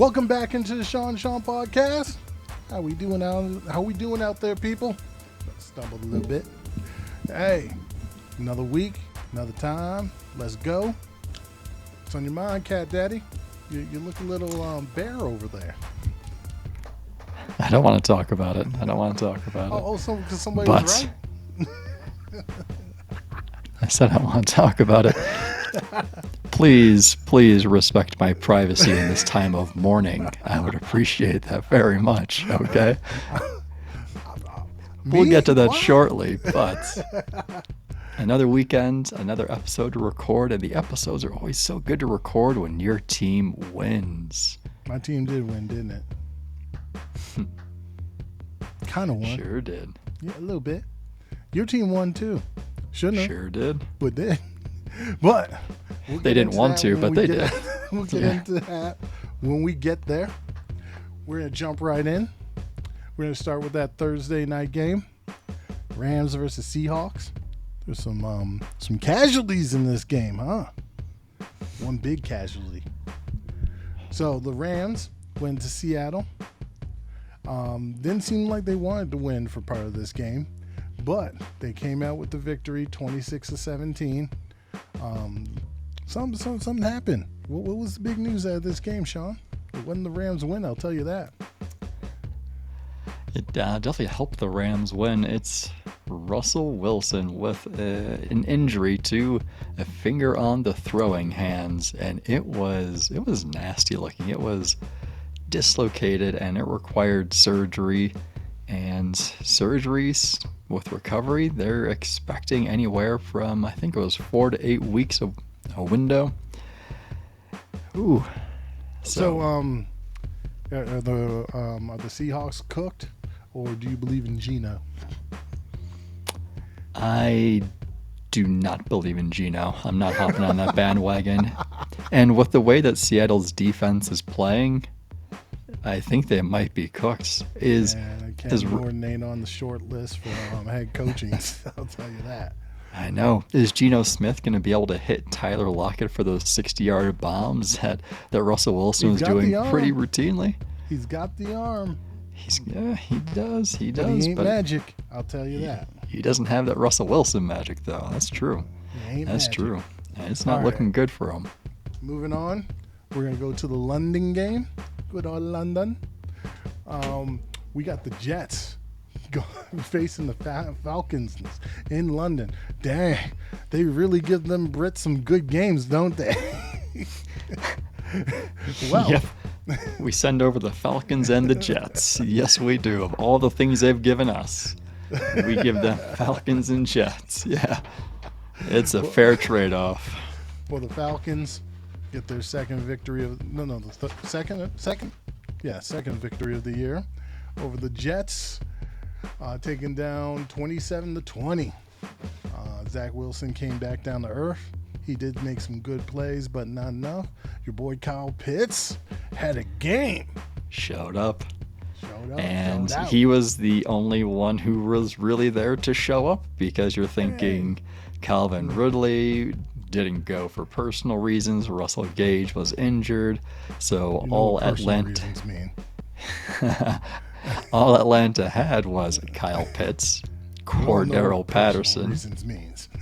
Welcome back into the Sean podcast. How we doing out there, people? Stumbled a little bit. Hey, another week, another time. Let's go. What's on your mind, Cat Daddy? You look a little bare over there. I don't want to talk about it. So because somebody was right? I said I don't want to talk about it. Please respect my privacy in this time of mourning. I would appreciate that very much, okay? We'll get to that shortly, but another weekend, another episode to record, and the episodes are always so good to record when your team wins. My team did win, didn't it? Kind of won. Sure did. Yeah, a little bit. Your team won too. Shouldn't have. Sure did. But did. But they didn't want to, but they did. We'll get into that when we get there. We're going to jump right in. We're going to start with that Thursday night game. Rams versus Seahawks. There's some casualties in this game, huh? One big casualty. So the Rams went to Seattle. Didn't seem like they wanted to win for part of this game, but they came out with the victory, 26-17. Something happened. What was the big news out of this game, Sean? It wasn't the Rams win, I'll tell you that. It definitely helped the Rams win. It's Russell Wilson with an injury to a finger on the throwing hands, and it was nasty looking. It was dislocated, and it required surgery. And surgeries with recovery, they're expecting anywhere from, I think it was 4 to 8 weeks of a window. Ooh. So are the Seahawks cooked, or do you believe in Geno? I do not believe in Geno. I'm not hopping on that bandwagon. And with the way that Seattle's defense is playing, I think they might be cooked. Cam Jordan ain't on the short list for head coaching. I'll tell you that. I know. Is Geno Smith going to be able to hit Tyler Lockett for those 60-yard bombs that Russell Wilson was doing pretty routinely? He's got the arm. He does. He ain't magic. I'll tell you that. He doesn't have that Russell Wilson magic, though. That's true. That's true. It's not looking good for him. Moving on, we're going to go to the London game. Good old London. We got the Jets facing the Falcons in London. Dang, they really give them Brits some good games, don't they? Well, yep. We send over the Falcons and the Jets. Yes, we do. Of all the things they've given us, we give them Falcons and Jets. Yeah, it's a fair trade-off. Well, the Falcons get their second victory of second victory of the year over the Jets, taken down 27-20. Zach Wilson came back down to earth. He did make some good plays, but not enough. Your boy Kyle Pitts had a game. Showed up. And he was the only one who was really there to show up, because you're thinking Calvin Ridley didn't go for personal reasons. Russell Gage was injured. So all Atlanta all Atlanta had was Kyle Pitts, Cordero Patterson,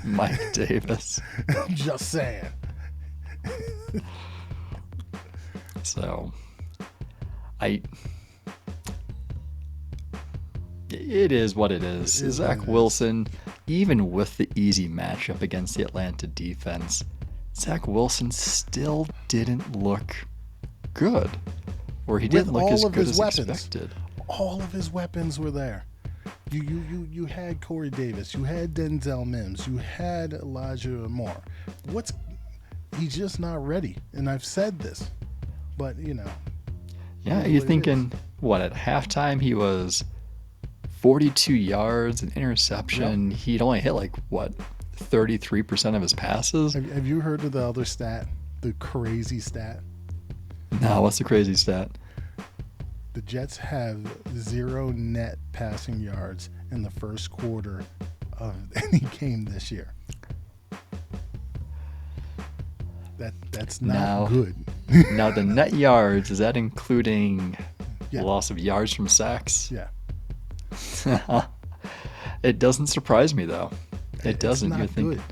Mike Davis. I'm just saying. So it is what it is. Zach Wilson, even with the easy matchup against the Atlanta defense, Zach Wilson still didn't look good. Or he didn't look as good as expected. All of his weapons were there. You had Corey Davis, you had Denzel Mims, you had Elijah Moore. He's just not ready. And I've said this, but Yeah, you're thinking, at halftime he was 42 yards, an interception. Yep. He'd only hit 33% of his passes. Have you heard of the other stat, the crazy stat? No, what's the crazy stat? The Jets have 0 net passing yards in the first quarter of any game this year. That's not good. Now, the net yards, is that including Yeah. loss of yards from sacks? Yeah. It doesn't surprise me, though. It doesn't. It's not good.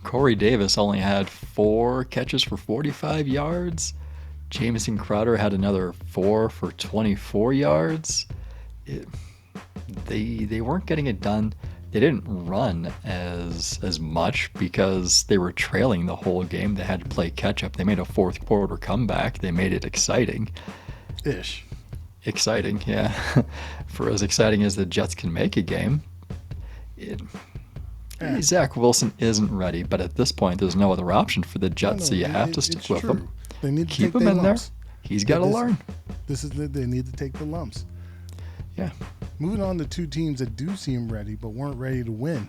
Corey Davis only had 4 catches for 45 yards. Jamison Crowder had another 4 for 24 yards. They weren't getting it done. They didn't run as much because they were trailing the whole game. They had to play catch up. They made a fourth quarter comeback. They made it exciting. Ish. Exciting, yeah. For as exciting as the Jets can make a game. Zach Wilson isn't ready, but at this point, there's no other option for the Jets, so you have to stick with him. They need to keep him in there. He's got to learn. They need to take the lumps. Yeah. Moving on to 2 teams that do seem ready, but weren't ready to win.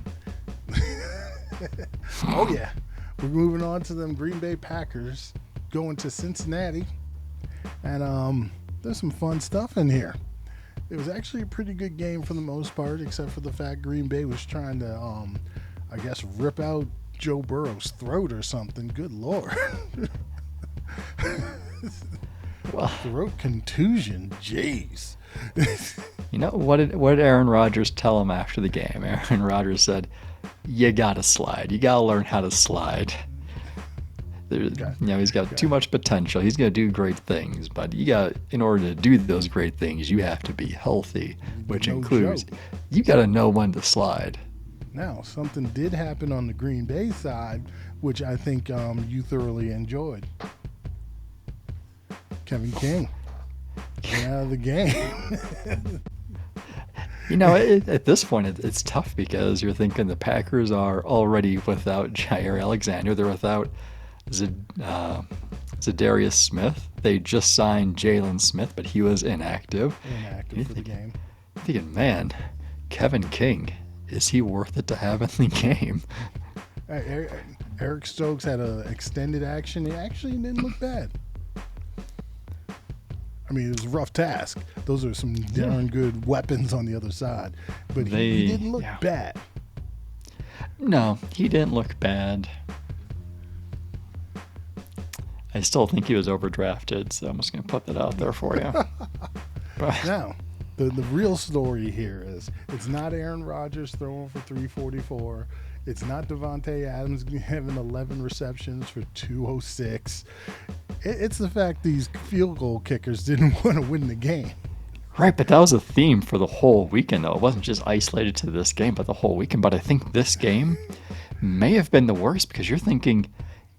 Oh yeah, we're moving on to them Green Bay Packers going to Cincinnati, and there's some fun stuff in here. It was actually a pretty good game for the most part, except for the fact Green Bay was trying to, I guess, rip out Joe Burrow's throat or something. Good Lord. Well, throat contusion, jeez. You know, what did Aaron Rodgers tell him after the game? Aaron Rodgers said, you got to slide. You got to learn how to slide. He's got too much potential. He's going to do great things, but in order to do those great things, you have to be healthy, which includes you got to know when to slide. Now, something did happen on the Green Bay side, which I think you thoroughly enjoyed. Kevin King get out of the game. At this point, it's tough because you're thinking the Packers are already without Jair Alexander. They're without Zadarius Smith. They just signed Jalen Smith, but he was inactive. For the game. Thinking, man, Kevin King, is he worth it to have in the game? Eric Stokes had an extended action. He actually didn't look bad. I mean, it was a rough task. Those are some darn good weapons on the other side. But he didn't look bad. No, he didn't look bad. I still think he was overdrafted, so I'm just going to put that out there for you. Now, the real story here is it's not Aaron Rodgers throwing for 344. It's not Javonte Adams having 11 receptions for 206. It's the fact these field goal kickers didn't want to win the game. Right, but that was a theme for the whole weekend, though. It wasn't just isolated to this game, but the whole weekend. But I think this game may have been the worst because you're thinking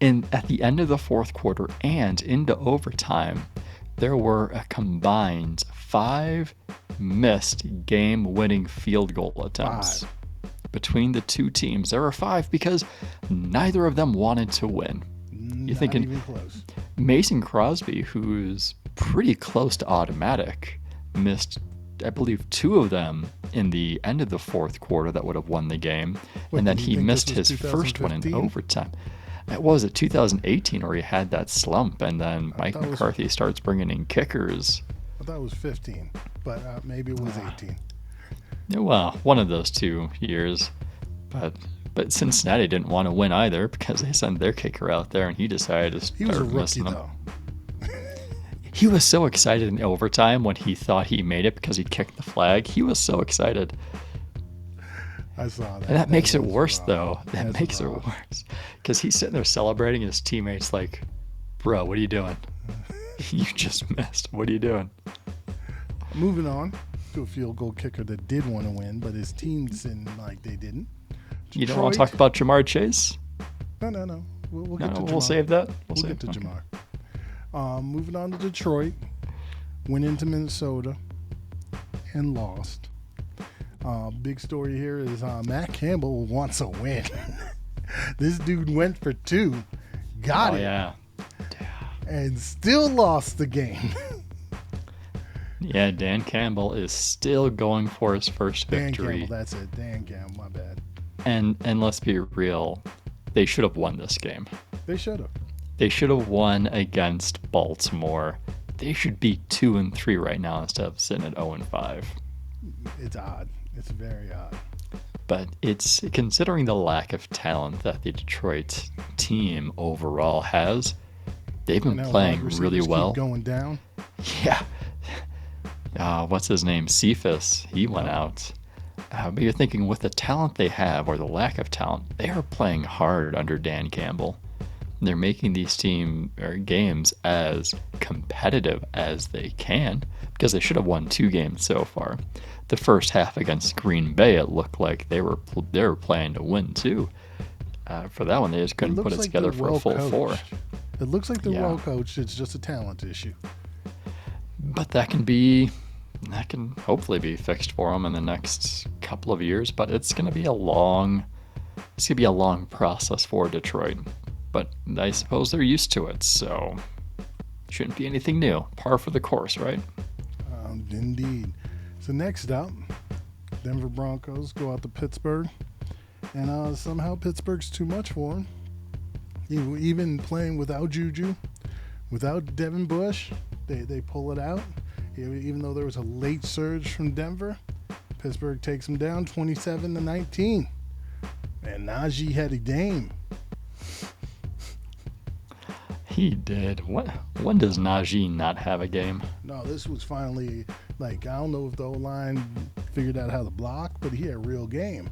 at the end of the fourth quarter and into overtime, there were a combined 5 missed game-winning field goal attempts. 5. Between the 2 teams. There were 5 because neither of them wanted to win. You're thinking even close. Mason Crosby, who's pretty close to automatic, missed, I believe, 2 of them in the end of the fourth quarter that would have won the game. And then he missed his first one in overtime. It was 2018 where he had that slump, and then Mike McCarthy starts bringing in kickers. I thought it was 15, but maybe it was 18. Well, one of those 2 years. But Cincinnati didn't want to win either because they sent their kicker out there, and he decided to start missing them. He was so excited in overtime when he thought he made it because he kicked the flag. He was so excited. I saw that. And that makes it worse, though. That makes it worse. Because he's sitting there celebrating, and his teammates like, bro, what are you doing? You just missed. What are you doing? Moving on to a field goal kicker that did want to win, but his team seemed like they didn't. You don't want to talk about Jamar Chase? No. We'll get to Jamar. We'll save that. We'll get to Jamar. Moving on to Detroit. Went into Minnesota and lost. Big story here is Matt Campbell wants a win. This dude went for 2. Got it. Yeah. And still lost the game. Yeah, Dan Campbell is still going for his first victory. Dan Campbell, that's it. Dan Campbell, my bad. And let's be real, they should have won this game. They should have. They should have won against Baltimore. They should be 2-3 right now instead of sitting at 0-5. It's odd. It's very odd. But it's considering the lack of talent that the Detroit team overall has, they've been And how playing wide really receivers well. keep going down. Yeah. What's his name? Cephas. He went out. But you're thinking with the talent they have or the lack of talent, they are playing hard under Dan Campbell. They're making these games as competitive as they can because they should have won 2 games so far. The first half against Green Bay, it looked like they were playing to win too. For that one, they just couldn't put it together for a full 4. It looks like they're well coached. It's just a talent issue. But that can hopefully be fixed for them in the next couple of years. But it's going to be a long process for Detroit. But I suppose they're used to it, so shouldn't be anything new. Par for the course, right? Indeed. So next up, Denver Broncos go out to Pittsburgh, and somehow Pittsburgh's too much for them. Even playing without Juju, without Devin Bush, they pull it out. Even though there was a late surge from Denver, Pittsburgh takes them down 27-19. And Najee had a game. He did. When does Najee not have a game? No, this was finally, I don't know if the O-line figured out how to block, but he had a real game.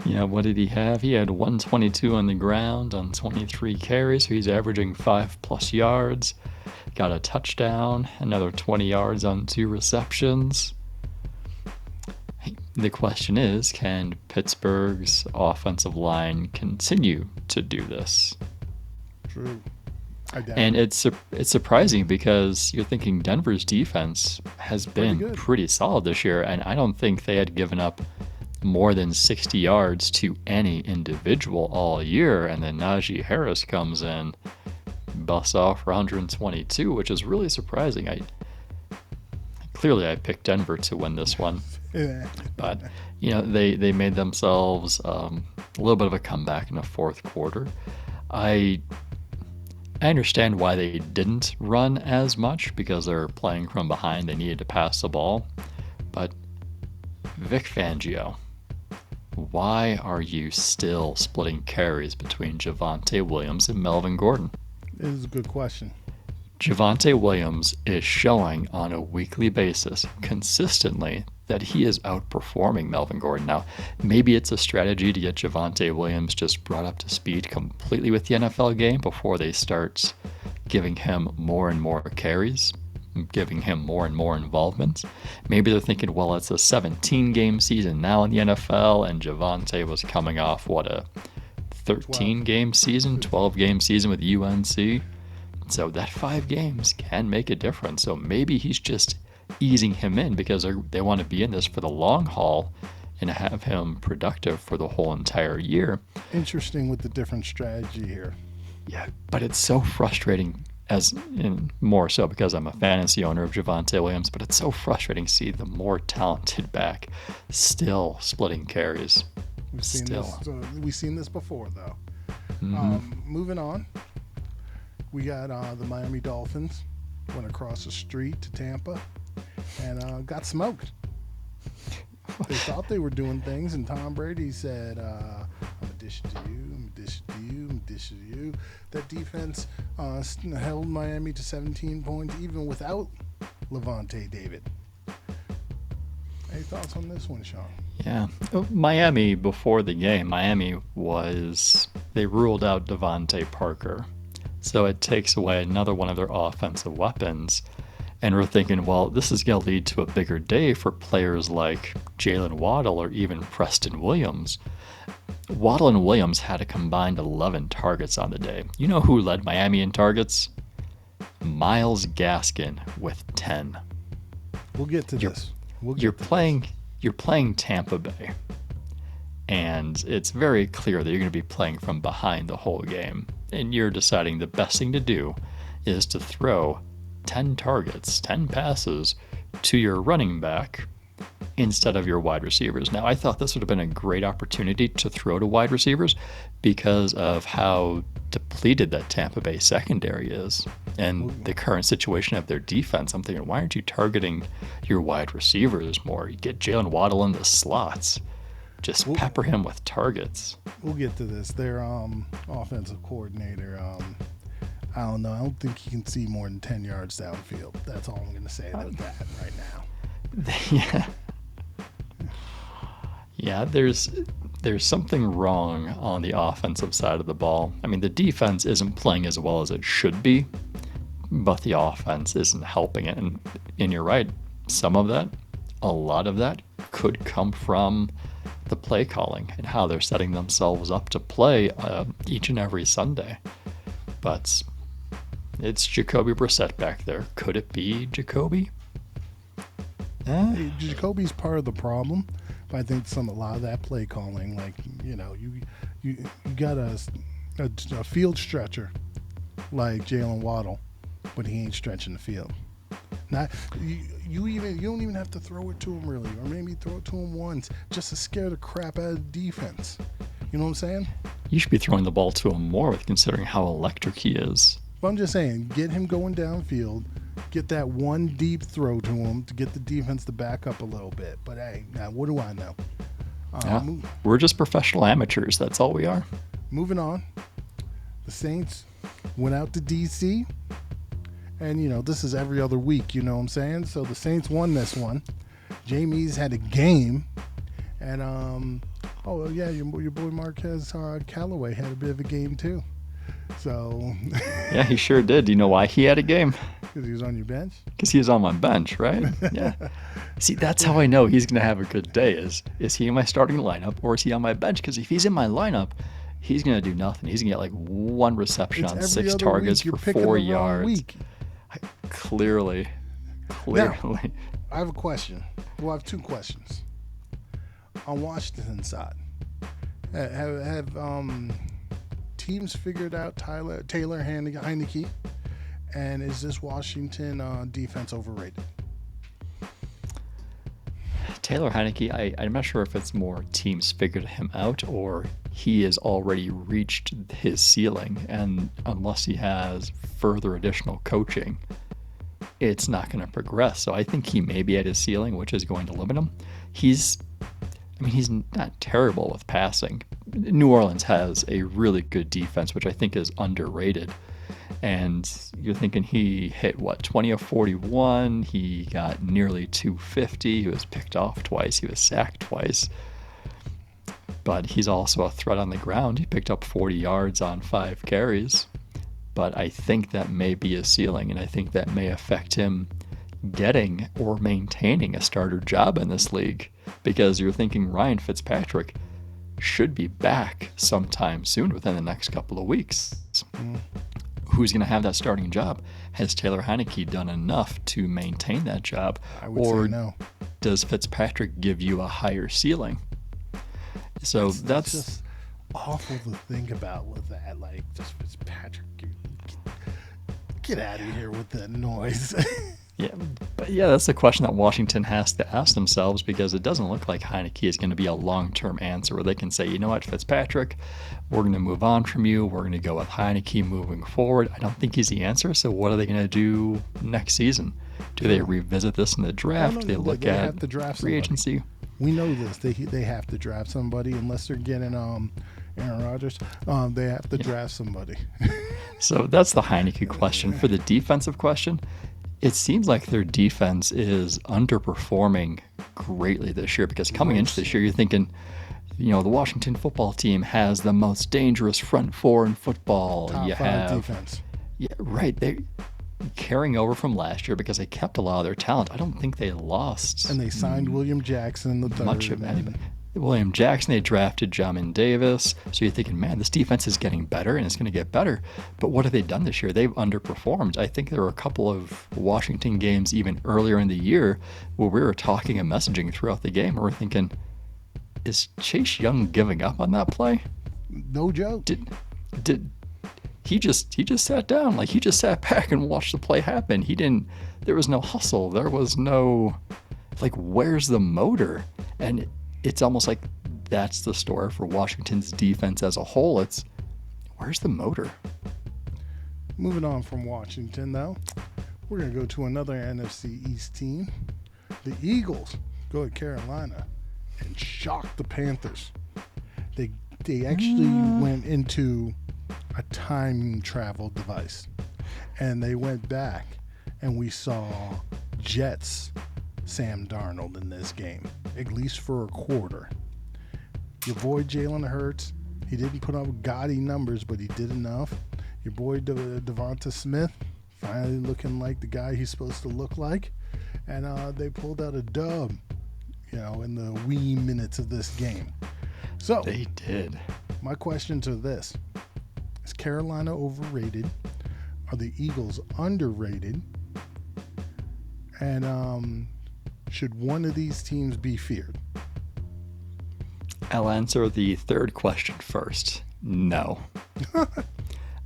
Yeah, what did he have? He had 122 on the ground on 23 carries, so he's averaging 5+ yards. Got a touchdown, another 20 yards on 2 receptions. The question is, can Pittsburgh's offensive line continue to do this? True. And it's surprising because you're thinking Denver's defense has been pretty solid this year, and I don't think they had given up more than 60 yards to any individual all year, and then Najee Harris comes in, busts off for 122, which is really surprising. Clearly I picked Denver to win this one. But they made themselves a little bit of a comeback in the fourth quarter. I understand why they didn't run as much because they're playing from behind. They needed to pass the ball. But Vic Fangio, why are you still splitting carries between Javonte Williams and Melvin Gordon? It is a good question. Javonte Williams is showing on a weekly basis consistently that he is outperforming Melvin Gordon. Now, maybe it's a strategy to get Javonte Williams just brought up to speed completely with the NFL game before they start giving him more and more carries, giving him more and more involvement. Maybe they're thinking, well, it's a 17-game season now in the NFL, and Javonte was coming off, a 13-game season, 12-game season with UNC. So that 5 games can make a difference. So maybe he's just easing him in because they want to be in this for the long haul and have him productive for the whole entire year. Interesting with the different strategy here. Yeah, but it's so frustrating more so because I'm a fantasy owner of Javonte Williams, but it's so frustrating to see the more talented back still splitting carries. We've seen this before, though. Mm-hmm. Moving on, we got the Miami Dolphins went across the street to Tampa and got smoked. They thought they were doing things, and Tom Brady said, I'm going to dish it to you, I'm going to dish it to you, I'm going to dish it to you. That defense held Miami to 17 points, even without Javonte David. Any thoughts on this one, Sean? Yeah. Miami, before the game, they ruled out Devontae Parker. So it takes away another one of their offensive weapons. And we're thinking, well, this is going to lead to a bigger day for players like Jalen Waddle or even Preston Williams. Waddle and Williams had a combined 11 targets on the day. You know who led Miami in targets? Myles Gaskin with 10. We'll get to this. You're playing Tampa Bay, and it's very clear that you're going to be playing from behind the whole game, and you're deciding the best thing to do is to throw 10 targets, 10 passes to your running back instead of your wide receivers. Now, I thought this would have been a great opportunity to throw to wide receivers because of how depleted that Tampa Bay secondary is and the current situation of their defense. I'm thinking, why aren't you targeting your wide receivers more? You get Jalen Waddle in the slots. just pepper him with targets. We'll get to this. Their offensive coordinator, I don't know. I don't think he can see more than 10 yards downfield. That's all I'm going to say about that right now. Yeah. Yeah, there's something wrong on the offensive side of the ball. I mean, the defense isn't playing as well as it should be, but the offense isn't helping it. And you're right, a lot of that could come from the play calling and how they're setting themselves up to play each and every Sunday. But it's Jacoby Brissett back there. Could it be Jacoby? Jacoby's part of the problem. But I think a lot of that play calling, like, you got a field stretcher like Jalen Waddle, but he ain't stretching the field. Not you don't even have to throw it to him really, or maybe throw it to him once just to scare the crap out of the defense. You know what I'm saying? You should be throwing the ball to him more, with considering how electric he is. But I'm just saying, get him going downfield. Get that one deep throw to him to get the defense to back up a little bit. But hey, now what do I know? We're just professional amateurs. That's all we are. Moving on. The Saints went out to D.C. And, this is every other week, you know what I'm saying? So the Saints won this one. Jamie's had a game. And, your boy Marquez Callaway had a bit of a game too. So yeah, he sure did. Do you know why he had a game? Because he was on your bench? Because he was on my bench, right? Yeah. See, that's how I know he's going to have a good day. Is he in my starting lineup, or is he on my bench? Because if he's in my lineup, he's going to do nothing. He's going to get like one reception on 6 targets for 4 yards. Clearly. Now, I have a question. Well, I have two questions. On Washington's side, have teams figured out Taylor Heineke, and is this Washington defense overrated? Taylor Heineke, I'm not sure if it's more teams figured him out or he has already reached his ceiling, and unless he has further additional coaching, it's not going to progress. So I think he may be at his ceiling, which is going to limit him. He's not terrible with passing. New Orleans has a really good defense, which I think is underrated. And you're thinking he hit, 20 of 41? He got nearly 250. He was picked off twice. He was sacked twice. But he's also a threat on the ground. He picked up 40 yards on 5 carries. But I think that may be a ceiling, and I think that may affect him getting or maintaining a starter job in this league, because you're thinking Ryan Fitzpatrick should be back sometime soon within the next couple of weeks. Who's going to have that starting job? Has Taylor Heineke done enough to maintain that job? I would say no. Does Fitzpatrick give you a higher ceiling? So that's just awful to think about with that. Like, just Fitzpatrick, get out of here with that noise. Yeah, that's the question that Washington has to ask themselves, because it doesn't look like Heineke is going to be a long-term answer where they can say, you know what, Fitzpatrick, we're going to move on from you. We're going to go with Heineke moving forward. I don't think he's the answer. So what are they going to do next season? Do they revisit this in the draft? Do they look at free agency? We know this. They have to draft somebody unless they're getting Aaron Rodgers. They have to draft somebody. So that's the Heineke question. For the defensive question, it seems like their defense is underperforming greatly this year, because coming into this year, you're thinking, the Washington football team has the most dangerous front four in football. Top 5 defense. Yeah, right. They're carrying over from last year because they kept a lot of their talent. I don't think they lost. And they signed William Jackson the third. Much of anything. William Jackson, they drafted Jamin Davis. So you're thinking, man, this defense is getting better and it's going to get better. But what have they done this year? They've underperformed. I think there were a couple of Washington games even earlier in the year where we were talking and messaging throughout the game, and we're thinking, is Chase Young giving up on that play? No joke. Did he just sat down, like he just sat back and watched the play happen. There was no hustle. There was no, where's the motor? And it's almost like that's the story for Washington's defense as a whole. It's, where's the motor? Moving on from Washington, though, we're going to go to another NFC East team. The Eagles go to Carolina. and shocked the Panthers. They actually went into a time travel device, and they went back, and we saw Jets Sam Darnold in this game, at least for a quarter. Your boy Jalen Hurts, he didn't put up gaudy numbers, but he did enough. Your boy Javonte Smith, finally looking like the guy he's supposed to look like, and they pulled out a dub, in the wee minutes of this game. So They did. my questions are this: is Carolina overrated? Are the Eagles underrated? And should one of these teams be feared? I'll answer the third question first. No.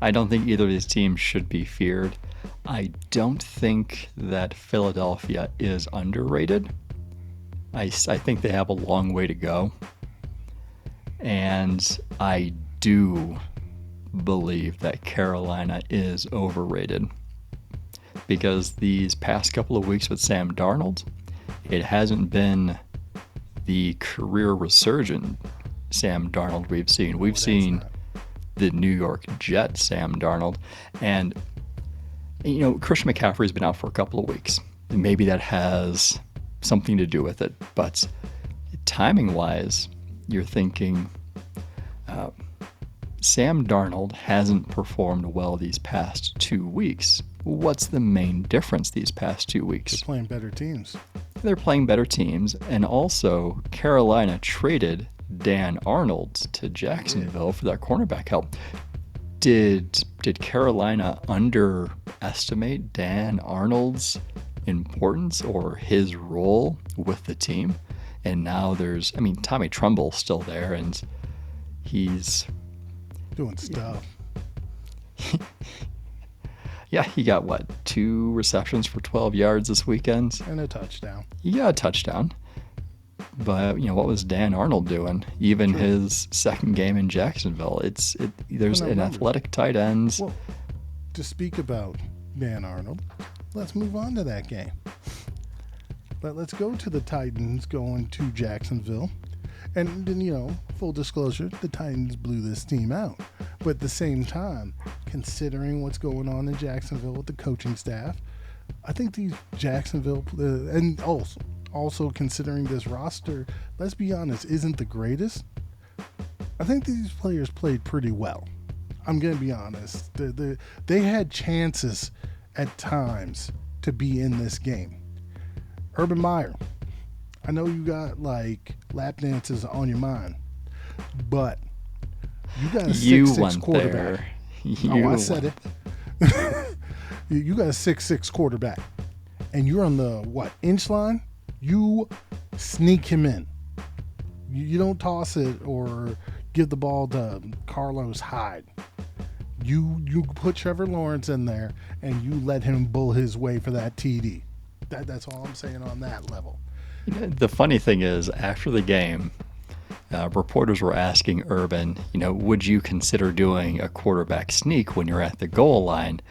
I don't think either of these teams should be feared. I don't think that Philadelphia is underrated. I think they have a long way to go. And I do believe that Carolina is overrated. Because these past couple of weeks with Sam Darnold, it hasn't been the career resurgent Sam Darnold we've seen. We've seen the New York Jets Sam Darnold. And, Christian McCaffrey's been out for a couple of weeks. Maybe that has something to do with it. But timing-wise, you're thinking Sam Darnold hasn't performed well these past 2 weeks. What's the main difference these past 2 weeks? They're playing better teams. They're playing better teams, and also Carolina traded Dan Arnold to Jacksonville for that cornerback help. Did Carolina underestimate Dan Arnold's importance or his role with the team? And now Tommy Tremble's still there, and he's doing stuff. Yeah, he got 2 receptions for 12 yards this weekend? And a touchdown. He got a touchdown. But, what was Dan Arnold doing? Even his second game in Jacksonville. There's an athletic tight end. Well, to speak about Dan Arnold, let's move on to that game. Let's go to the Titans going to Jacksonville. And then, full disclosure, the Titans blew this team out. But at the same time, considering what's going on in Jacksonville with the coaching staff, I think these Jacksonville, and also considering this roster, let's be honest, isn't the greatest. I think these players played pretty well. I'm going to be honest. They had chances at times to be in this game. Urban Meyer, I know you got lap dances on your mind, but you got a 6'6" quarterback. I said it. You got a 6'6" quarterback, and you're on the inch line. You sneak him in. You don't toss it or give the ball to Carlos Hyde. You put Trevor Lawrence in there and you let him bull his way for that TD. That's all I'm saying on that level. The funny thing is, after the game, reporters were asking Urban, would you consider doing a quarterback sneak when you're at the goal line?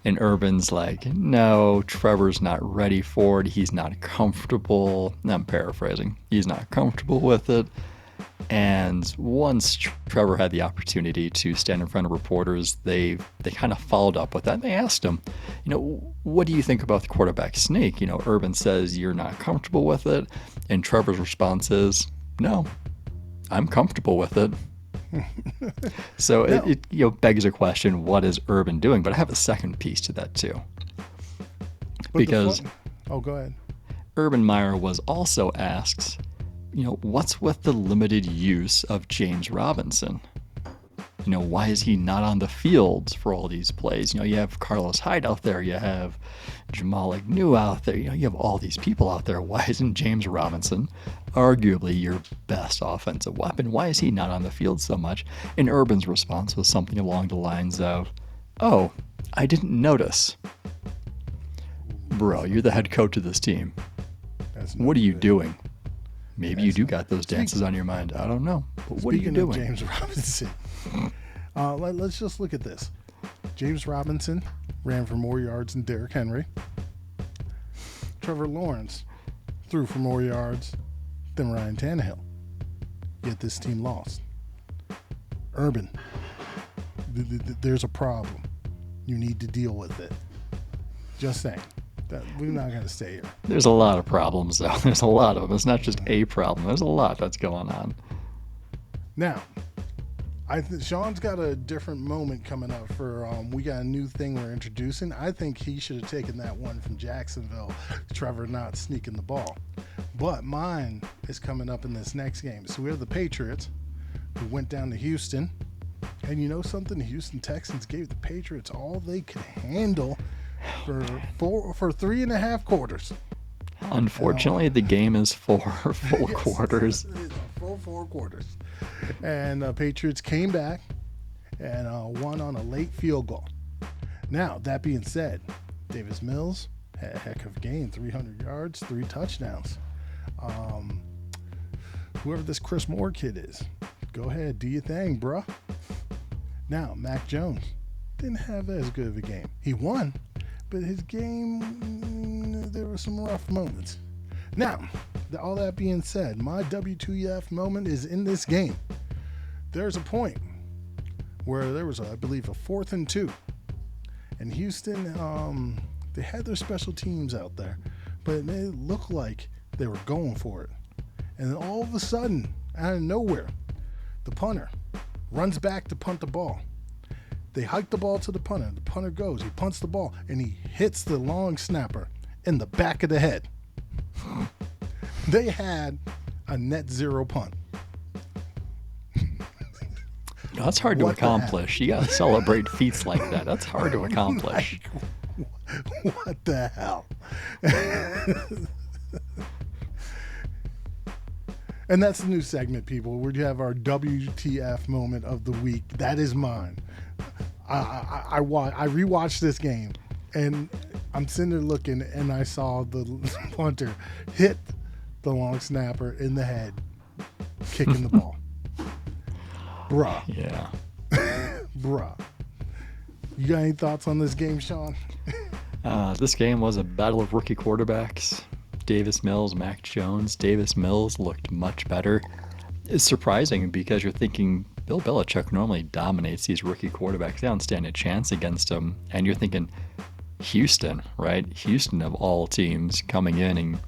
And Urban's like, no, Trevor's not ready for it. He's not comfortable. I'm paraphrasing. He's not comfortable with it. And once Trevor had the opportunity to stand in front of reporters, they kind of followed up with that. And they asked him, what do you think about the quarterback sneak? Urban says you're not comfortable with it. And Trevor's response is, no, I'm comfortable with it. So it begs a question, what is Urban doing? But I have a second piece to that too. Because go ahead. Urban Meyer was also asked, what's with the limited use of James Robinson? Why is he not on the field for all these plays? You have Carlos Hyde out there. You have Jamal Agnew out there. You have all these people out there. Why isn't James Robinson, arguably your best offensive weapon, why is he not on the field so much? And Urban's response was something along the lines of, oh, I didn't notice. Bro, you're the head coach of this team. What are you doing? Maybe you do got those dances on your mind. I don't know. But what are you doing? James Robinson. Let's just look at this. James Robinson ran for more yards than Derrick Henry. Trevor Lawrence threw for more yards than Ryan Tannehill. yet this team lost. Urban, there's a problem. You need to deal with it. Just saying. We're not going to stay here. There's a lot of problems, though. There's a lot of them. It's not just a problem. There's a lot that's going on. Now, Sean's got a different moment coming up for, we got a new thing we're introducing. I think he should have taken that one from Jacksonville, Trevor not sneaking the ball. But mine is coming up in this next game. So we have the Patriots, who went down to Houston. And you know something? The Houston Texans gave the Patriots all they could handle for 3.5 quarters. Unfortunately, the game is 4 full quarters. It's a full 4 quarters. And the Patriots came back and won on a late field goal. Now, that being said, Davis Mills had a heck of a game, 300 yards, 3 touchdowns. Whoever this Chris Moore kid is, go ahead, do your thing, bruh. Now, Mac Jones didn't have as good of a game. He won, but his game, there were some rough moments. Now, all that being said, my WTF moment is in this game. There's a point where there was, I believe, a 4th and 2. And Houston, they had their special teams out there, but it looked like they were going for it. And then all of a sudden, out of nowhere, the punter runs back to punt the ball. They hike the ball to the punter. The punter goes, he punts the ball, and he hits the long snapper in the back of the head. They had a net 0 punt. That's hard to accomplish. You got to celebrate feats like that. That's hard to accomplish. What the hell? And that's the new segment, people. We have our WTF moment of the week. That is mine. I rewatched this game, and I'm sitting there looking, and I saw the punter hit the long snapper in the head, kicking the ball. Bruh. Yeah. Bruh. You got any thoughts on this game, Sean? This game was a battle of rookie quarterbacks. Davis Mills, Mac Jones. Davis Mills looked much better. It's surprising because you're thinking Bill Belichick normally dominates these rookie quarterbacks. They don't stand a chance against them. And you're thinking Houston, right? Houston of all teams coming in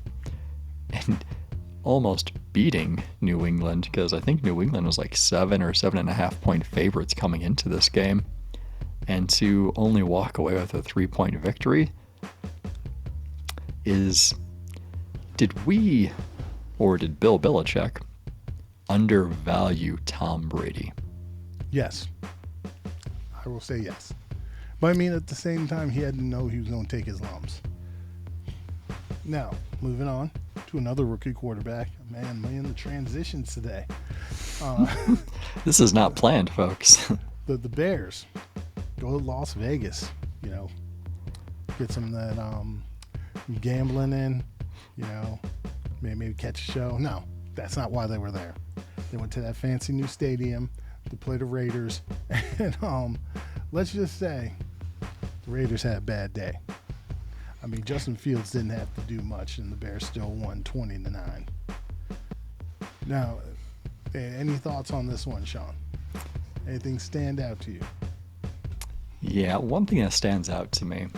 and almost beating New England, because I think New England was like 7 or 7.5 point favorites coming into this game. And to only walk away with a 3-point victory is... Did we, or did Bill Belichick, undervalue Tom Brady? Yes. I will say yes. But I mean, at the same time, he had to know he was going to take his lumps. Now, moving on to another rookie quarterback. Man, the transitions today. This is not planned, folks. The Bears go to Las Vegas, get some of that gambling in. Maybe catch a show. No, that's not why they were there. They went to that fancy new stadium to play the Raiders. And let's just say the Raiders had a bad day. I mean, Justin Fields didn't have to do much, and the Bears still won 20-9. Now, any thoughts on this one, Sean? Anything stand out to you? Yeah, one thing that stands out to me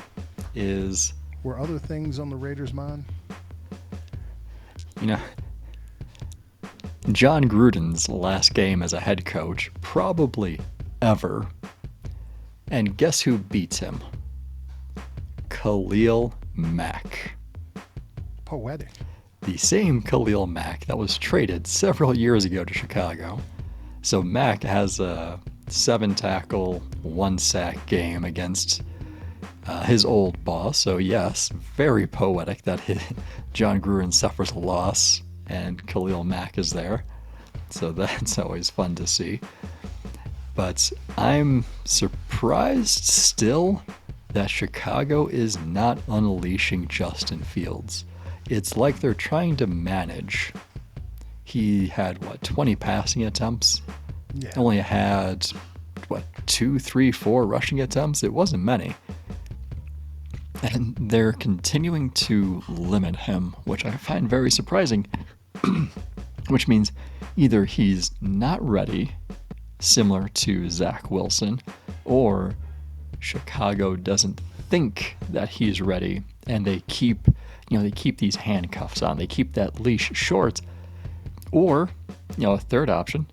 is... Were other things on the Raiders' mind? John Gruden's last game as a head coach, probably ever. And guess who beats him? Khalil Mack. Poetic. The same Khalil Mack that was traded several years ago to Chicago. So Mack has a 7-tackle, 1-sack game against his old boss. So yes, very poetic that John Gruden suffers a loss and Khalil Mack is there. So that's always fun to see. But I'm surprised still that Chicago is not unleashing Justin Fields. It's like they're trying to manage. He had, 20 passing attempts? Yeah. Only had, 2, 3, 4 rushing attempts? It wasn't many. And they're continuing to limit him, which I find very surprising. which means either he's not ready, similar to Zach Wilson, or Chicago doesn't think that he's ready, and they keep these handcuffs on. They keep that leash short. Or, a third option,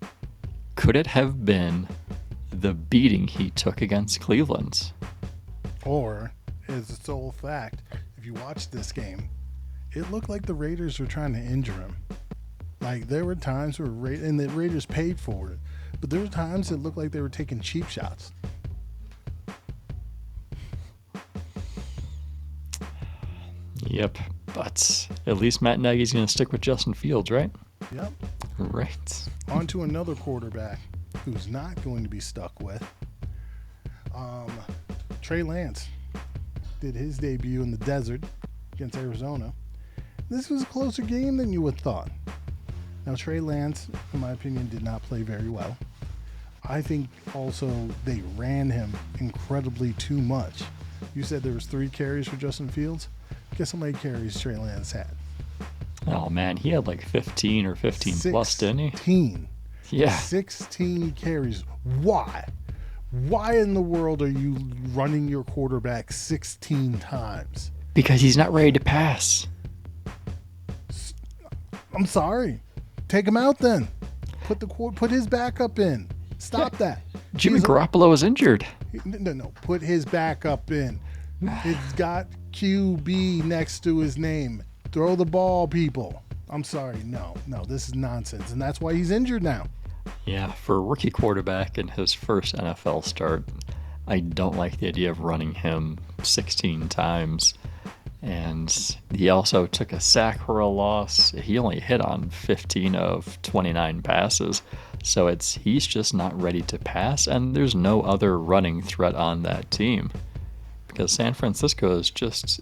could it have been the beating he took against Cleveland? Or, as a sole fact, if you watch this game, it looked like the Raiders were trying to injure him. Like, there were times where and the Raiders paid for it, but there were times it looked like they were taking cheap shots. Yep, but at least Matt Nagy's going to stick with Justin Fields, right? Yep. Right. On to another quarterback who's not going to be stuck with. Trey Lance did his debut in the desert against Arizona. This was a closer game than you would have thought. Now, Trey Lance, in my opinion, did not play very well. I think also they ran him incredibly too much. You said there was 3 carries for Justin Fields. Guess how many carries Trey Lance had? Oh, man, he had like 15 or 15 plus, didn't he? 16. Yeah. 16 carries. Why? Why in the world are you running your quarterback 16 times? Because he's not ready to pass. I'm sorry. Take him out then. Put his backup in. Stop that. Jimmy Garoppolo is injured. No. Put his backup in. It's got QB next to his name. Throw the ball, people. I'm sorry. No. This is nonsense. And that's why he's injured now. Yeah, for a rookie quarterback in his first NFL start, I don't like the idea of running him 16 times. And he also took a sack for a loss. He only hit on 15 of 29 passes. So he's just not ready to pass, and there's no other running threat on that team. Because San Francisco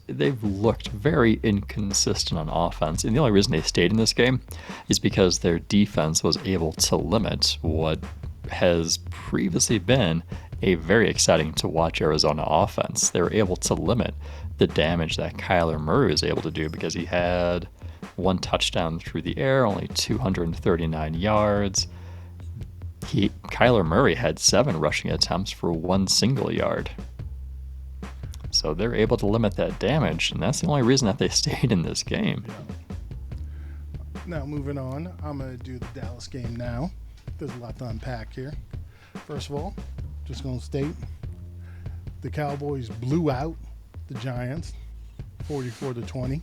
they've looked very inconsistent on offense. And the only reason they stayed in this game is because their defense was able to limit what has previously been a very exciting to watch Arizona offense. They were able to limit the damage that Kyler Murray was able to do because he had 1 touchdown through the air, only 239 yards. Kyler Murray had 7 rushing attempts for 1 single yard. So they're able to limit that damage, and that's the only reason that they stayed in this game. Now, moving on, I'm going to do the Dallas game now. There's a lot to unpack here. First of all, just going to state the Cowboys blew out the Giants 44-20.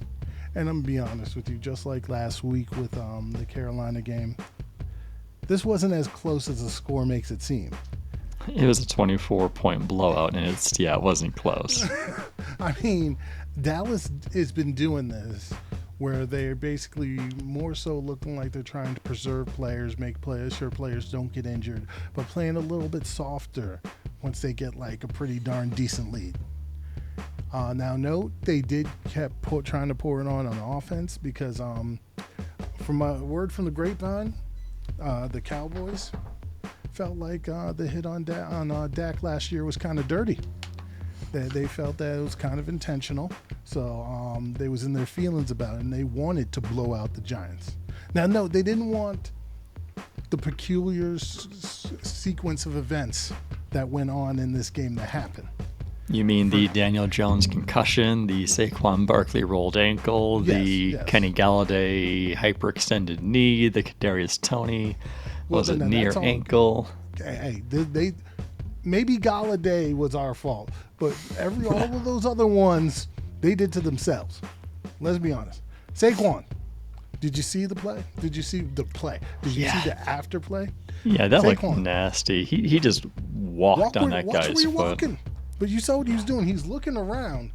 And I'm going to be honest with you, just like last week with the Carolina game, this wasn't as close as the score makes it seem. It was a 24-point blowout, and it wasn't close. I mean, Dallas has been doing this where they're basically more so looking like they're trying to preserve players, make sure players don't get injured, but playing a little bit softer once they get like a pretty darn decent lead. Now, note, they did kept trying to pour it on offense because from a word from the grapevine, the Cowboys felt like the hit on Dak last year was kind of dirty. They felt that it was kind of intentional, so they was in their feelings about it, and they wanted to blow out the Giants. Now, no, they didn't want the peculiar sequence of events that went on in this game to happen. You mean the Daniel Jones concussion, the Saquon Barkley rolled ankle, yes. Kenny Galladay hyperextended knee, the Kadarius Toney knee or ankle? Hey, they maybe Galladay was our fault, but all of those other ones they did to themselves. Let's be honest. Saquon, did you see the play? Did you see the play? Did you see the after play? Yeah, that looked nasty. He just walked on that guy's foot. Walking. But you saw what he was doing. He's looking around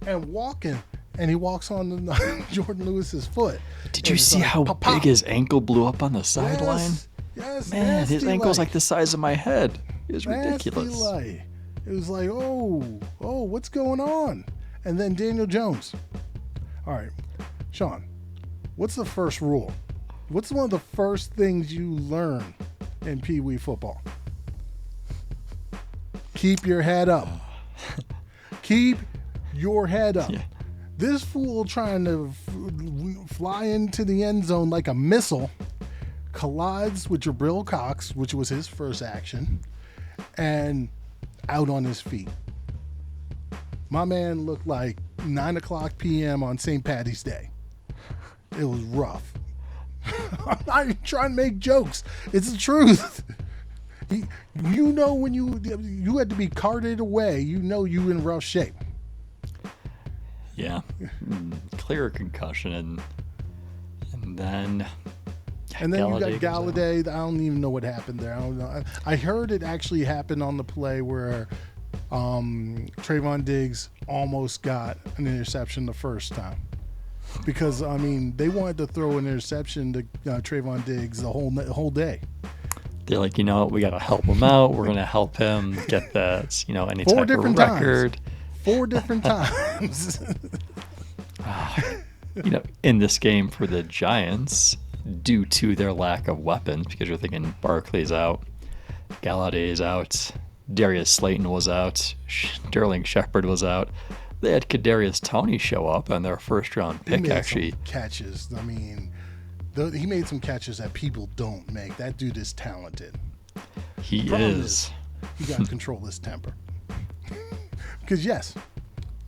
and walking, and he walks on Jordan Lewis's foot. Did you see how big his ankle blew up on the sideline? Yes, man, his ankle's like the size of my head. It was ridiculous. It was like, oh, what's going on? And then Daniel Jones. All right, Sean, what's the first rule? What's one of the first things you learn in Pee Wee football? Keep your head up. Keep your head up. Yeah. This fool trying to fly into the end zone like a missile collides with Jabril Cox, which was his first action, and out on his feet. My man looked like 9 o'clock p.m. on St. Patty's Day. It was rough. I'm not even trying to make jokes. It's the truth. You know when you had to be carted away, you know you in rough shape. Yeah. Clear concussion and then you got Galladay. I don't even know what happened there. I don't know. I heard it actually happened on the play where Trayvon Diggs almost got an interception the first time. Because, I mean, they wanted to throw an interception to Trayvon Diggs the whole day. They're like, you know, we got to help him out. We're going to help him get that, you know, any type of record. 4 different times. You know, in this game for the Giants, due to their lack of weapons, because you're thinking Barkley's out, Galladay's out, Darius Slayton was out, Sterling Shepard was out. They had Kadarius Toney show up on their first-round pick, actually. Catches. I mean, he made some catches that people don't make. That dude is talented. He is. He got to control his temper. Because, yes,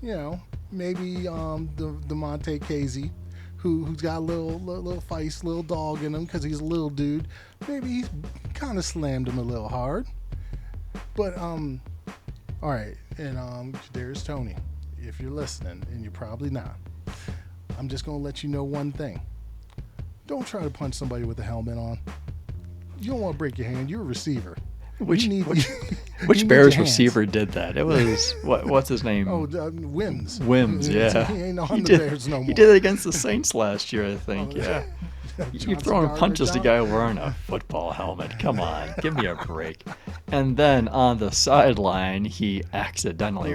you know, maybe the Monte Casey, who's got a little feist, little dog in him because he's a little dude, maybe he's kind of slammed him a little hard. But, all right, and Kadarius Toney, if you're listening, and you're probably not, I'm just going to let you know one thing. Don't try to punch somebody with a helmet on. You don't want to break your hand. You're a receiver. Which Bears receiver did that? It was, what's his name? Oh, Wims. Wims, yeah. He ain't on the Bears no more. He did it against the Saints last year, I think, yeah. You're throwing punches to a guy wearing a football helmet. Come on, give me a break. And then on the sideline, he accidentally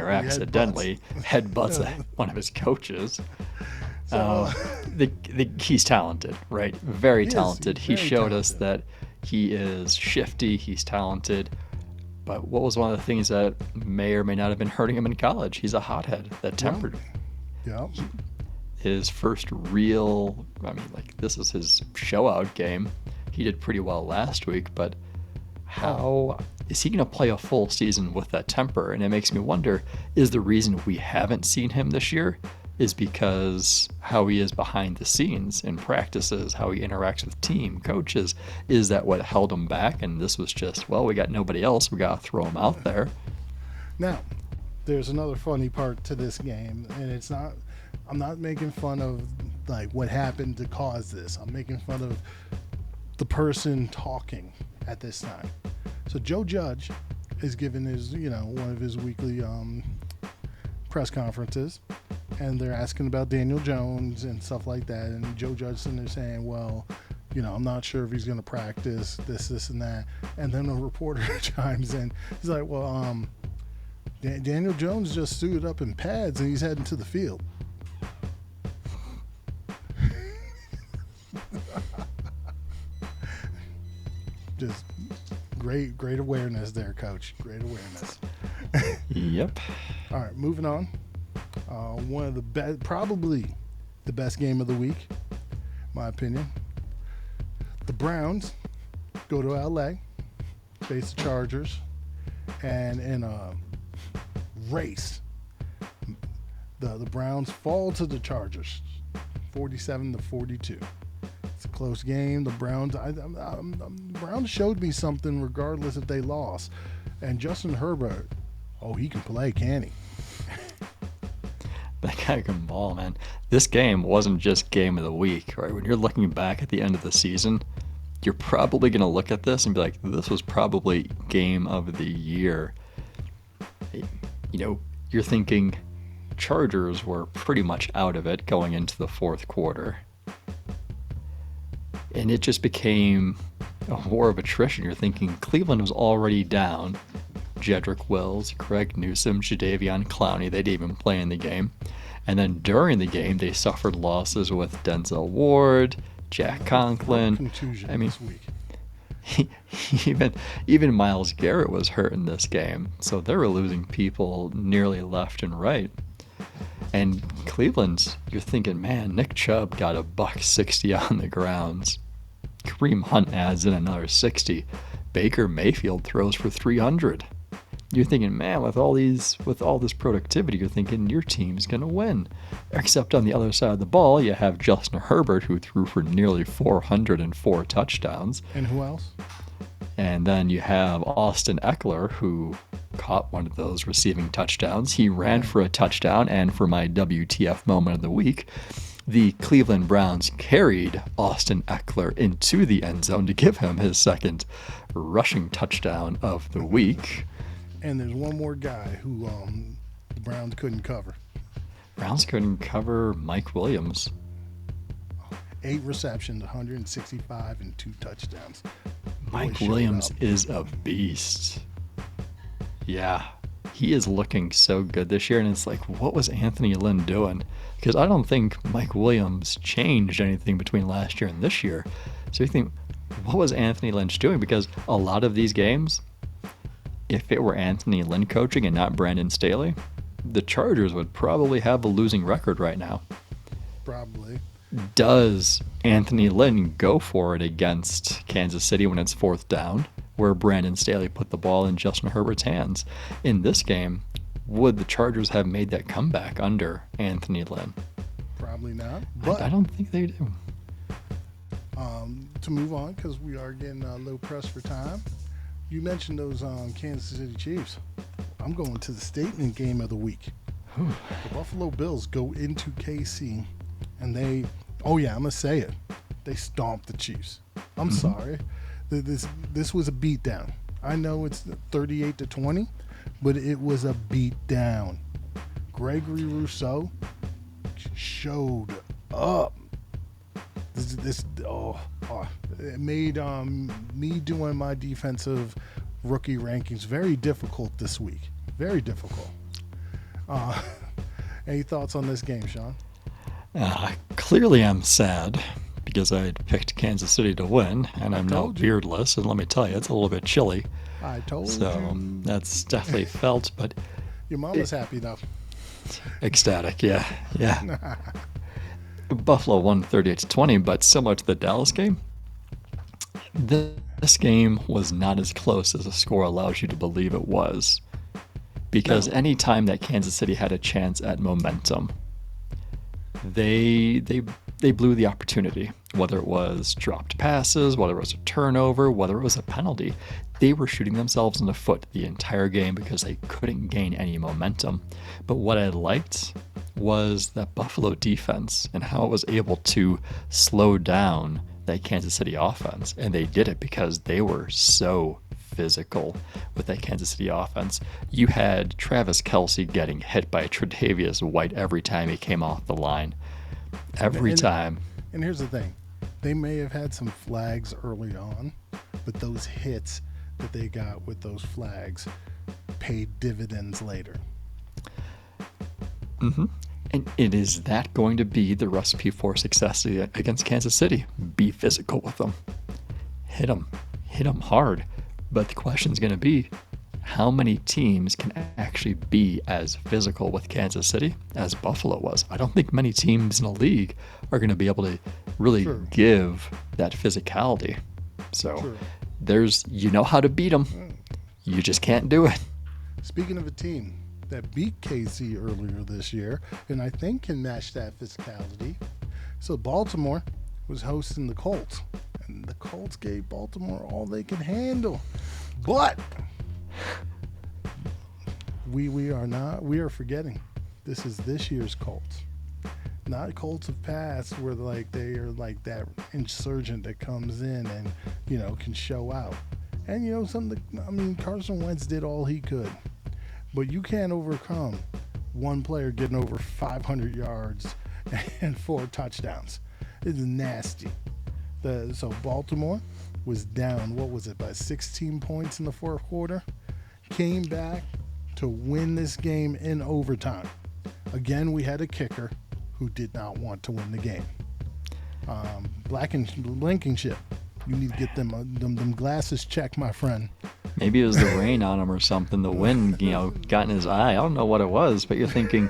headbutts one of his coaches. He's talented, right? Very talented. He showed us that he is shifty. He's talented. But what was one of the things that may or may not have been hurting him in college? He's a hothead that tempered. Yeah. His first real, this is his show-out game. He did pretty well last week, but how is he going to play a full season with that temper? And it makes me wonder, is the reason we haven't seen him this year is because how he is behind the scenes in practices, how he interacts with team, coaches? Is that what held him back? And this was just, well, we got nobody else. We got to throw him out there. Now, there's another funny part to this game, and it's not, I'm not making fun of like what happened to cause this. I'm making fun of the person talking at this time. So Joe Judge is giving his, one of his weekly press conferences, and they're asking about Daniel Jones and stuff like that. And Joe Judge sitting there saying, well, I'm not sure if he's going to practice this, and that. And then a reporter chimes in. He's like, well, Daniel Jones just suited up in pads and he's heading to the field. Just great awareness there, Coach. Great awareness. Yep. All right, moving on. One of the best, probably the best game of the week, my opinion. The Browns go to LA, face the Chargers, and in a race, the Browns fall to the Chargers, 47-42. It's a close game. The Browns, Browns showed me something regardless if they lost. And Justin Herbert, he can play, can he? That guy can ball, man. This game wasn't just game of the week, right? When you're looking back at the end of the season, you're probably going to look at this and be like, this was probably game of the year. You're thinking Chargers were pretty much out of it going into the fourth quarter. And it just became a war of attrition. You're thinking Cleveland was already down. Jedrick Wills, Craig Newsome, Jadeveon Clowney, they didn't even play in the game. And then during the game, they suffered losses with Denzel Ward, Jack Conklin. This week. Even Myles Garrett was hurt in this game. So they were losing people nearly left and right. And Cleveland, you're thinking, man, Nick Chubb got $160 on the grounds. Kareem Hunt adds in another 60. Baker Mayfield throws for 300. You're thinking, man, with all this productivity, you're thinking your team's going to win. Except on the other side of the ball, you have Justin Herbert, who threw for nearly 404 touchdowns. And who else? And then you have Austin Eckler, who caught one of those receiving touchdowns. He ran for a touchdown, and for my WTF moment of the week, the Cleveland Browns carried Austin Eckler into the end zone to give him his second rushing touchdown of the week. And there's one more guy who the Browns couldn't cover. Browns couldn't cover Mike Williams. 8 receptions, 165, and 2 touchdowns. Mike Williams is a beast. Yeah, he is looking so good this year, and it's like, what was Anthony Lynn doing? Because I don't think Mike Williams changed anything between last year and this year. So you think, what was Anthony Lynch doing? Because a lot of these games, if it were Anthony Lynn coaching and not Brandon Staley, the Chargers would probably have a losing record right now. Probably. Does Anthony Lynn go for it against Kansas City when it's 4th down, where Brandon Staley put the ball in Justin Herbert's hands? In this game, would the Chargers have made that comeback under Anthony Lynn? Probably not. But I don't think they do. To move on, because we are getting low pressed for time, you mentioned those Kansas City Chiefs. I'm going to the statement game of the week. The Buffalo Bills go into KC, and I'm going to say it. They stomped the Chiefs. I'm sorry. This was a beatdown. I know it's 38-20, but it was a beatdown. Gregory Rousseau showed up. It made me doing my defensive rookie rankings very difficult this week. Very difficult. Any thoughts on this game, Sean? Clearly I'm sad because I had picked Kansas City to win, and I'm now beardless, and let me tell you, it's a little bit chilly. I told you. So that's definitely felt, but... Your mom was happy, though. Ecstatic, yeah. Buffalo won 38-20, but similar to the Dallas game, this game was not as close as the score allows you to believe it was. Because any time that Kansas City had a chance at momentum, they blew the opportunity. Whether it was dropped passes, whether it was a turnover, whether it was a penalty, they were shooting themselves in the foot the entire game because they couldn't gain any momentum. But what I liked was that Buffalo defense and how it was able to slow down that Kansas City offense. And they did it because they were so physical with that Kansas City offense. You had Travis Kelce getting hit by Tre'Davious White every time he came off the line. Every time. And here's the thing. They may have had some flags early on, but those hits that they got with those flags paid dividends later. And is that going to be the recipe for success against Kansas City? Be physical with them. Hit them hard. But the question is going to be, how many teams can actually be as physical with Kansas City as Buffalo was? I don't think many teams in the league are going to be able to really give that physicality. So you know how to beat them. You just can't do it. Speaking of a team that beat KC earlier this year, and I think can match that physicality. So Baltimore was hosting the Colts, and the Colts gave Baltimore all they could handle. But we are forgetting this is this year's Colts, not Colts of past where they are like that insurgent that comes in and can show out. And Carson Wentz did all he could. But you can't overcome one player getting over 500 yards and 4 touchdowns. It's nasty. So Baltimore was down, by 16 points in the 4th quarter? Came back to win this game in overtime. Again, we had a kicker who did not want to win the game. Blankenship. You need to get them glasses checked, my friend. Maybe it was the rain on him or something. The wind, got in his eye. I don't know what it was, but you're thinking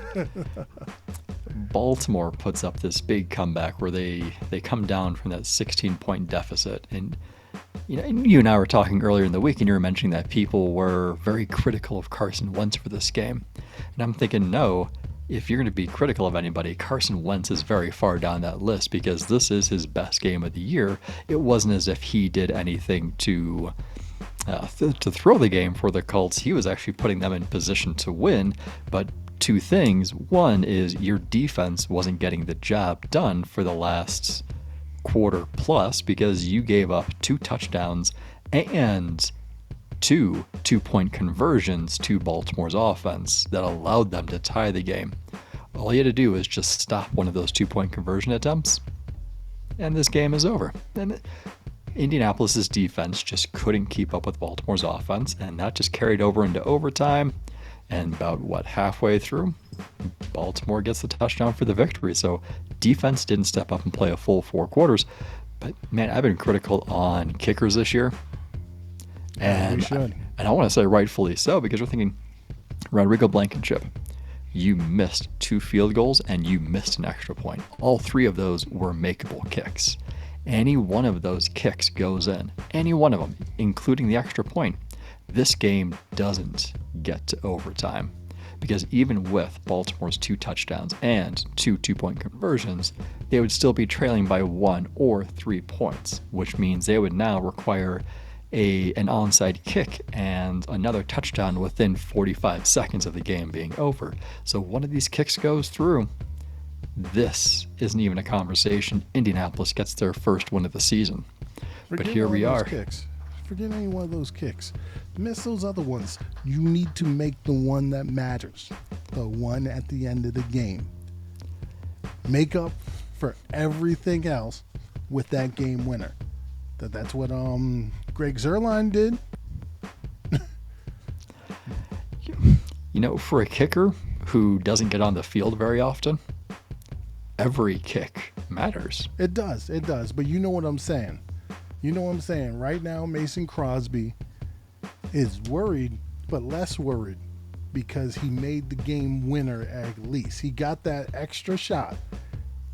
Baltimore puts up this big comeback where they come down from that 16-point deficit. And you and I were talking earlier in the week, and you were mentioning that people were very critical of Carson Wentz for this game. And I'm thinking, no, if you're going to be critical of anybody, Carson Wentz is very far down that list because this is his best game of the year. It wasn't as if he did anything to throw the game for the Colts. He was actually putting them in position to win. But two things. One is your defense wasn't getting the job done for the last quarter plus because you gave up 2 touchdowns and 2 two-point conversions to Baltimore's offense that allowed them to tie the game. All you had to do was just stop one of those 2-point conversion attempts, and this game is over. And Indianapolis's defense just couldn't keep up with Baltimore's offense, and that just carried over into overtime. And about, halfway through, Baltimore gets the touchdown for the victory. So defense didn't step up and play a full 4 quarters. But, man, I've been critical on kickers this year. And I want to say rightfully so, because we're thinking, Rodrigo Blankenship, you missed 2 field goals and you missed an extra point. All 3 of those were makeable kicks. Any one of those kicks goes in. Any one of them, including the extra point. This game doesn't get to overtime because even with Baltimore's 2 touchdowns and 2 two-point conversions, they would still be trailing by 1 or 3 points, which means they would now require an onside kick and another touchdown within 45 seconds of the game being over. So one of these kicks goes through. This isn't even a conversation. Indianapolis gets their first win of the season. But here we are. Forget any one of those kicks. Miss those other ones. You need to make the one that matters. The one at the end of the game. Make up for everything else with that game winner. That's what Greg Zuerlein did. For a kicker who doesn't get on the field very often, every kick matters. It does. But you know what I'm saying. Right now, Mason Crosby is worried, but less worried because he made the game winner at least. He got that extra shot,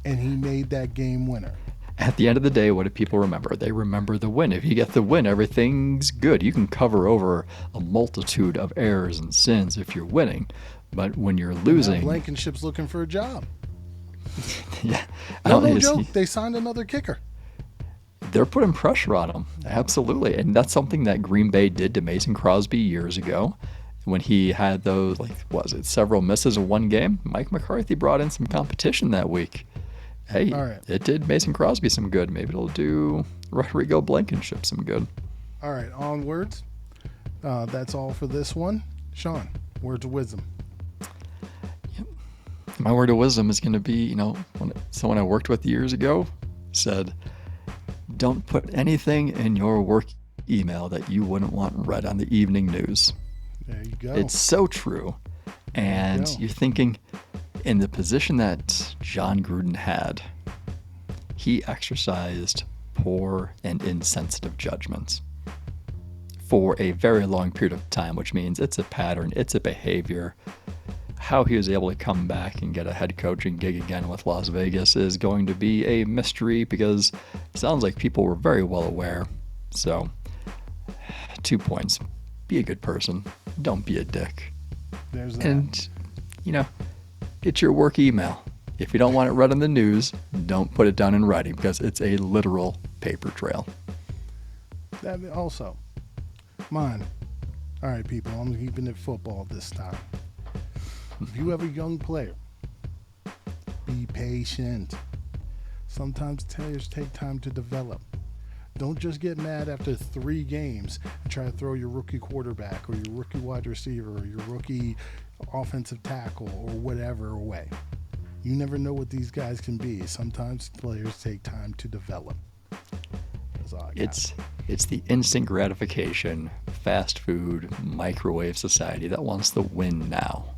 and he made that game winner. At the end of the day, what do people remember? They remember the win. If you get the win, everything's good. You can cover over a multitude of errors and sins if you're winning. But when you're losing... Blankenship's looking for a job. Yeah. No joke. They signed another kicker. They're putting pressure on him. Absolutely. And that's something that Green Bay did to Mason Crosby years ago when he had those, several misses in one game. Mike McCarthy brought in some competition that week. Hey, right. It did Mason Crosby some good. Maybe it'll do Rodrigo Blankenship some good. All right, onwards. That's all for this one. Sean, words of wisdom. Yep. My word of wisdom is going to be, when someone I worked with years ago said, don't put anything in your work email that you wouldn't want read on the evening news. There you go. It's so true. And you're thinking, in the position that John Gruden had, he exercised poor and insensitive judgments for a very long period of time, which means it's a pattern, it's a behavior. How he was able to come back and get a head coaching gig again with Las Vegas is going to be a mystery because it sounds like people were very well aware. So, 2 points. Be a good person. Don't be a dick. There's that. And, it's your work email. If you don't want it read on the news, don't put it down in writing because it's a literal paper trail. That also. Mine. All right, people, I'm keeping it football this time. If you have a young player, be patient. Sometimes players take time to develop. Don't just get mad after 3 games and try to throw your rookie quarterback or your rookie wide receiver or your rookie offensive tackle or whatever away. You never know what these guys can be. Sometimes players take time to develop. That's all I got. It's the instant gratification, fast food, microwave society that wants the win now.